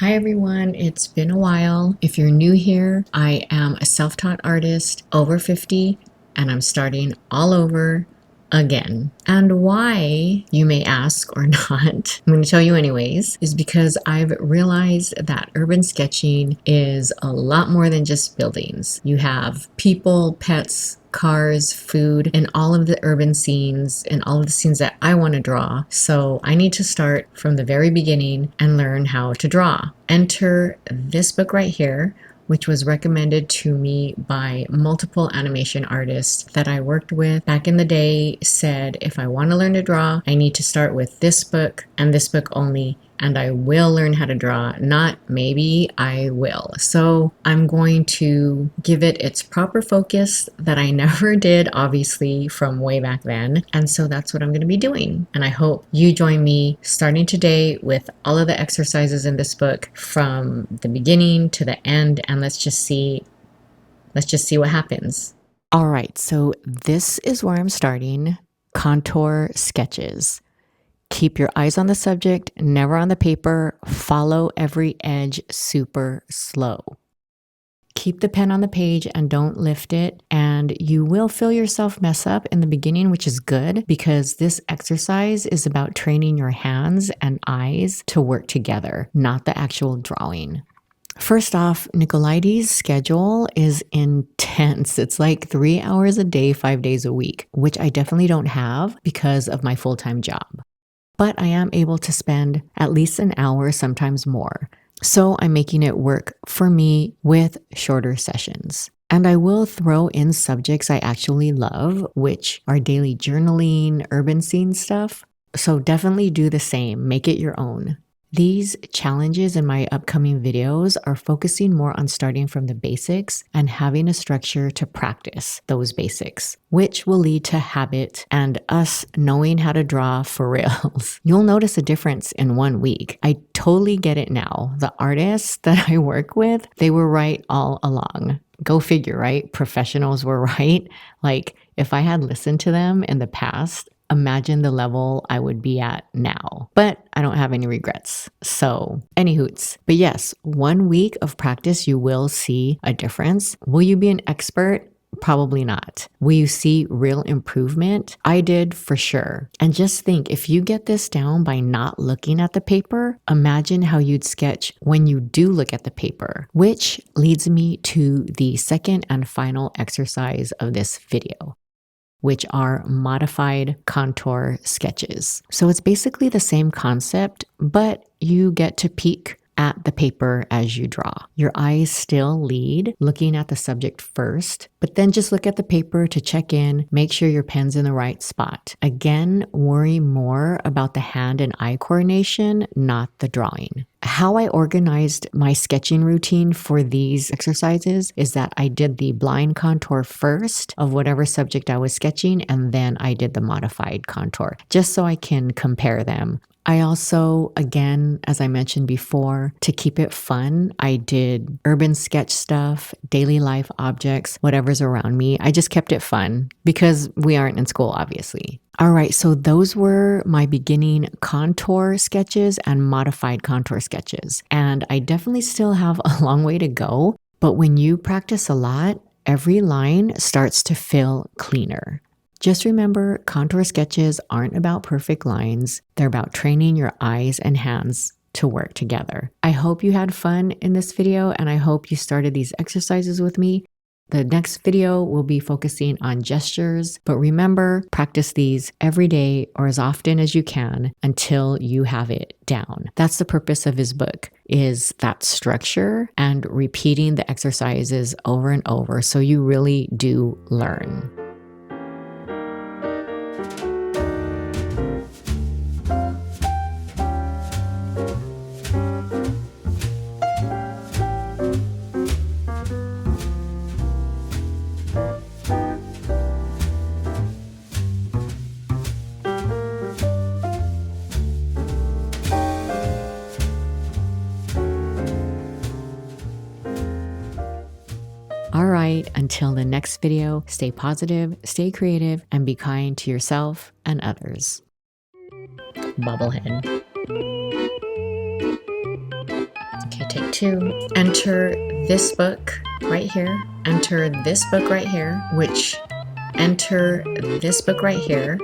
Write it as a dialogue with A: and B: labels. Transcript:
A: Hi everyone, it's been a while. If you're new here, I am a self-taught artist over 50 and I'm starting all over again. And why, you may ask or not, I'm going to tell you anyways, is because I've realized that urban sketching is a lot more than just buildings. You have people, pets, cars, food, and all of the urban scenes and all of the scenes that I want to draw. So I need to start from the very beginning and learn how to draw. Enter this book right here, which was recommended to me by multiple animation artists that I worked with back in the day, said if I want to learn to draw, I need to start with this book and this book only, and I will learn how to draw. Not maybe, I will. So I'm going to give it its proper focus that I never did, obviously, from way back then. And so that's what I'm going to be doing. And I hope you join me starting today with all of the exercises in this book from the beginning to the end. And let's just see what happens. All right, so this is where I'm starting. Contour sketches. Keep your eyes on the subject, never on the paper. Follow every edge super slow. Keep the pen on the page and don't lift it. And you will feel yourself mess up in the beginning, which is good because this exercise is about training your hands and eyes to work together, not the actual drawing. First off, Nicolaïdes' schedule is intense. It's like 3 hours a day, 5 days a week, which I definitely don't have because of my full-time job. But I am able to spend at least an hour, sometimes more. So I'm making it work for me with shorter sessions. And I will throw in subjects I actually love, which are daily journaling, urban scene stuff. So definitely do the same, make it your own. These challenges in my upcoming videos are focusing more on starting from the basics and having a structure to practice those basics, which will lead to habit and us knowing how to draw for reals. You'll notice a difference in 1 week. I totally get it now. The artists that I work with, they were right all along. Go figure, right? Professionals were right. Like if I had listened to them in the past, imagine the level I would be at now. But I don't have any regrets. So, any hoots. But yes, 1 week of practice, you will see a difference. Will you be an expert? Probably not. Will you see real improvement? I did for sure. And just think, if you get this down by not looking at the paper, imagine how you'd sketch when you do look at the paper, which leads me to the second and final exercise of this video, which are modified contour sketches. So it's basically the same concept, but you get to peek at the paper as you draw. Your eyes still lead, looking at the subject first, but then just look at the paper to check in, make sure your pen's in the right spot. Again, worry more about the hand and eye coordination, not the drawing. How I organized my sketching routine for these exercises is that I did the blind contour first of whatever subject I was sketching, and then I did the modified contour, just so I can compare them. I also, again, as I mentioned before, to keep it fun, I did urban sketch stuff, daily life objects, whatever's around me. I just kept it fun because we aren't in school, obviously. All right, so those were my beginning contour sketches and modified contour sketches. And I definitely still have a long way to go, but when you practice a lot, every line starts to feel cleaner. Just remember, contour sketches aren't about perfect lines. They're about training your eyes and hands to work together. I hope you had fun in this video, and I hope you started these exercises with me. The next video will be focusing on gestures, but remember, practice these every day or as often as you can until you have it down. That's the purpose of his book, is that structure and repeating the exercises over and over so you really do learn. All right, until the next video, stay positive, stay creative, and be kind to yourself and others. Bobblehead. Okay. Take two. Enter this book right here. Enter this book right here, which enter this book right here.